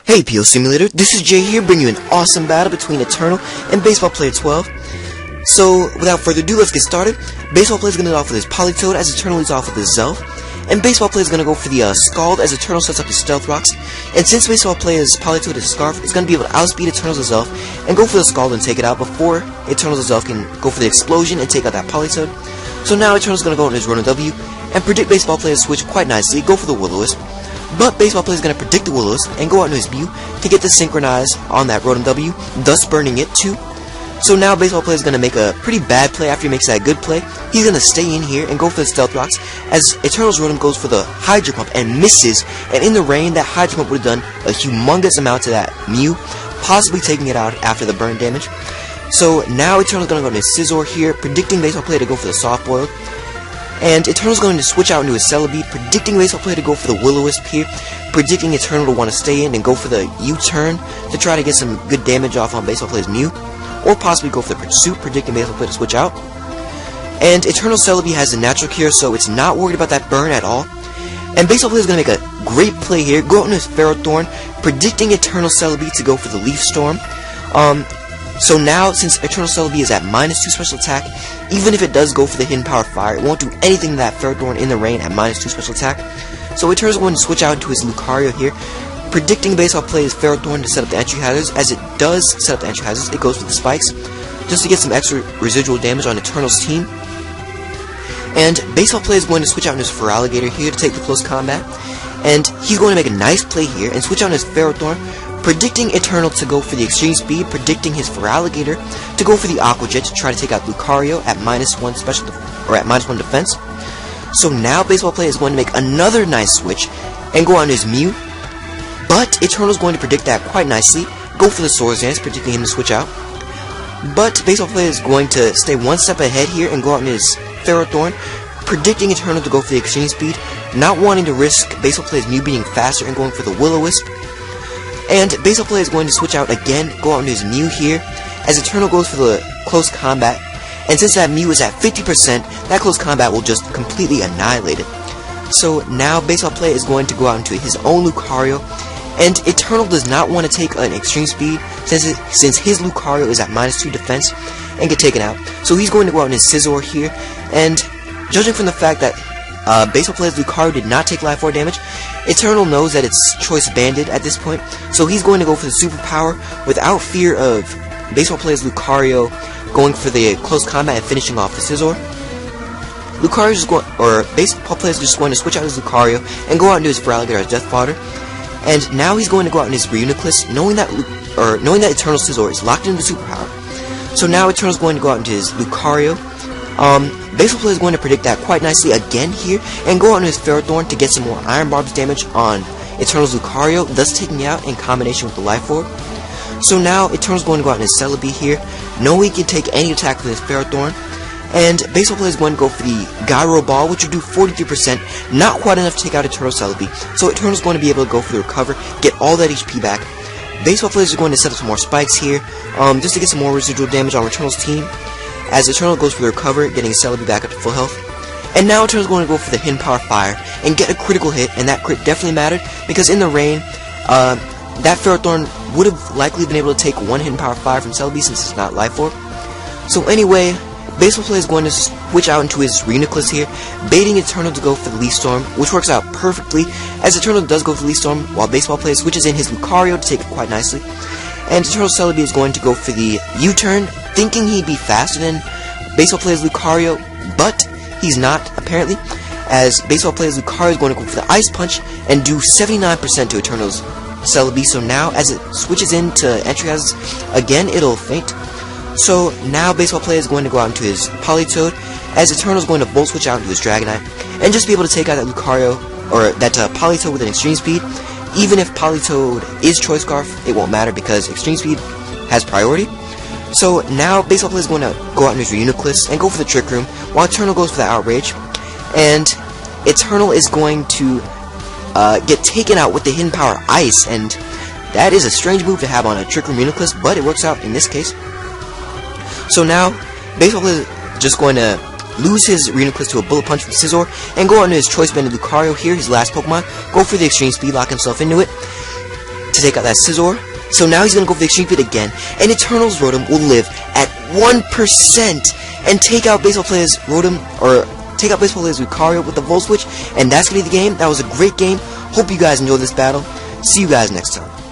Hey PO Simulator, this is Jay here, bringing you an awesome battle between Eternal and Baseballplaya12. So, without further ado, let's get started. Baseballplaya is going to lead off with his Politoed, as Eternal leads off with his Zelf. And Baseballplaya is going to go for the Scald, as Eternal sets up his Stealth Rocks. And since Baseballplaya's Politoed is Scarf, it's going to be able to outspeed Eternal's Zelf and go for the Scald and take it out before Eternal's Zelf can go for the Explosion and take out that Politoed. So now Eternal's going to go on his Ronin W and predict Baseballplaya's switch quite nicely, go for the Will-O-Wisp. But Baseballplaya is going to predict the Will-O-Wisp and go out into his Mew to get the Synchronize on that Ronin W, thus burning it too. So now Baseballplaya is going to make a pretty bad play after he makes that good play. He's going to stay in here and go for the Stealth Rocks, as Eternal's Rotom goes for the Hydro Pump and misses, and in the rain that Hydro Pump would have done a humongous amount to that Mew, possibly taking it out after the burn damage. So now Eternal's going to go into his Scizor here, predicting Baseballplaya to go for the Soft Boiled. And Eternal's going to switch out into his Celebi, predicting Baseballplaya to go for the Will-O-Wisp here, predicting Eternal to want to stay in and go for the U-turn to try to get some good damage off on Baseballplaya's Mew, or possibly go for the Pursuit, predicting Baseballplaya to switch out. And Eternal Celebi has a Natural Cure, so it's not worried about that burn at all. And Baseballplaya is going to make a great play here, go out into his Ferrothorn, predicting Eternal Celebi to go for the Leaf Storm. So now, since Eternal Celebi is at -2 special attack, even if it does go for the Hidden Power Fire, it won't do anything to that Ferrothorn in the rain at -2 special attack. So Eternal's going to switch out into his Lucario here, predicting Baseballplaya's Ferrothorn to set up the entry hazards. As it does set up the entry hazards, it goes for the Spikes, just to get some extra residual damage on Eternal's team. And Baseballplaya is going to switch out into his Feraligatr here to take the close combat, and he's going to make a nice play here and switch out into his Ferrothorn, predicting Eternal to go for the Extreme Speed, predicting his Feraligatr to go for the Aqua Jet to try to take out Lucario at -1 special or at -1 defense. So now Baseballplaya is going to make another nice switch and go on his Mew, but Eternal's going to predict that quite nicely, go for the Swords Dance, predicting him to switch out. But Baseballplaya is going to stay one step ahead here and go out in his Ferrothorn, predicting Eternal to go for the Extreme Speed, not wanting to risk Baseballplaya's Mew being faster and going for the Will-O-Wisp. And Baseballplaya is going to switch out again, go out into his Mew here, as Eternal goes for the close combat, and since that Mew is at 50%, that close combat will just completely annihilate it. So now Baseballplaya is going to go out into his own Lucario, and Eternal does not want to take an Extreme Speed, since his Lucario is at -2 defense, and get taken out. So he's going to go out in his Scizor here, and judging from the fact that Baseballplaya's Lucario did not take Life Orb damage, Eternal knows that it's Choice Banded at this point, so he's going to go for the Superpower without fear of Baseballplaya's Lucario going for the close combat and finishing off the Scizor. Lucario's just going, or Baseballplaya's just going to switch out his Lucario and go out into his Feraligatr as Death Fodder. And now he's going to go out in his Reuniclus, knowing that Eternal Scizor is locked into the Superpower. So now Eternal's going to go out into his Lucario. Baseballplaya is going to predict that quite nicely again here, and go out into his Ferrothorn to get some more Iron Barbs damage on Eternal's Lucario, thus taking it out in combination with the Life Orb. So now Eternal's going to go out in his Celebi here, knowing he can take any attack with his Ferrothorn, and Baseballplaya is going to go for the Gyro Ball, which will do 43%, not quite enough to take out Eternal Celebi, so Eternal's going to be able to go for the Recover, get all that HP back. Baseballplaya is going to set up some more Spikes here, just to get some more residual damage on Eternal's team, as Eternal goes for the Recover, getting Celebi back up to full health. And now Eternal's going to go for the Hidden Power Fire and get a critical hit, and that crit definitely mattered, because in the rain, that Ferrothorn would have likely been able to take one Hidden Power Fire from Celebi since it's not Life Orb. So anyway, Baseballplaya is going to switch out into his Reuniclus here, baiting Eternal to go for the Leaf Storm, which works out perfectly, as Eternal does go for the Leaf Storm, while Baseballplaya switches in his Lucario to take it quite nicely. And Eternal Celebi is going to go for the U-turn, thinking he'd be faster than Baseballplaya's Lucario, but he's not, apparently, as Baseballplaya's Lucario is going to go for the Ice Punch and do 79% to Eternal's Celebi. So now, as it switches into entry hazards, again, it'll faint. So now Baseballplaya is going to go out into his Politoed, as Eternal is going to Volt Switch out into his Dragonite, and just be able to take out that Lucario, or that Politoed with an Extreme Speed. Even if Politoed is Choice Scarf, it won't matter because Extreme Speed has priority. So now Baseballplaya is going to go out in his Reuniclus and go for the Trick Room, while Eternal goes for the Outrage. And Eternal is going to get taken out with the Hidden Power Ice, and that is a strange move to have on a Trick Room Reuniclus, but it works out in this case. So now Baseballplaya is just going to lose his Reuniclus to a Bullet Punch from Scizor, and go on to his Choice Banded Lucario here, his last Pokemon, go for the Extreme Speed, lock himself into it. to take out that Scizor. So now he's gonna go for the Extreme Speed again, and Eternal's Rotom will live at 1% and take out Baseball Player's Rotom, or take out Baseball Player's Lucario with the Volt Switch, and that's gonna be the game. That was a great game. Hope you guys enjoyed this battle. See you guys next time.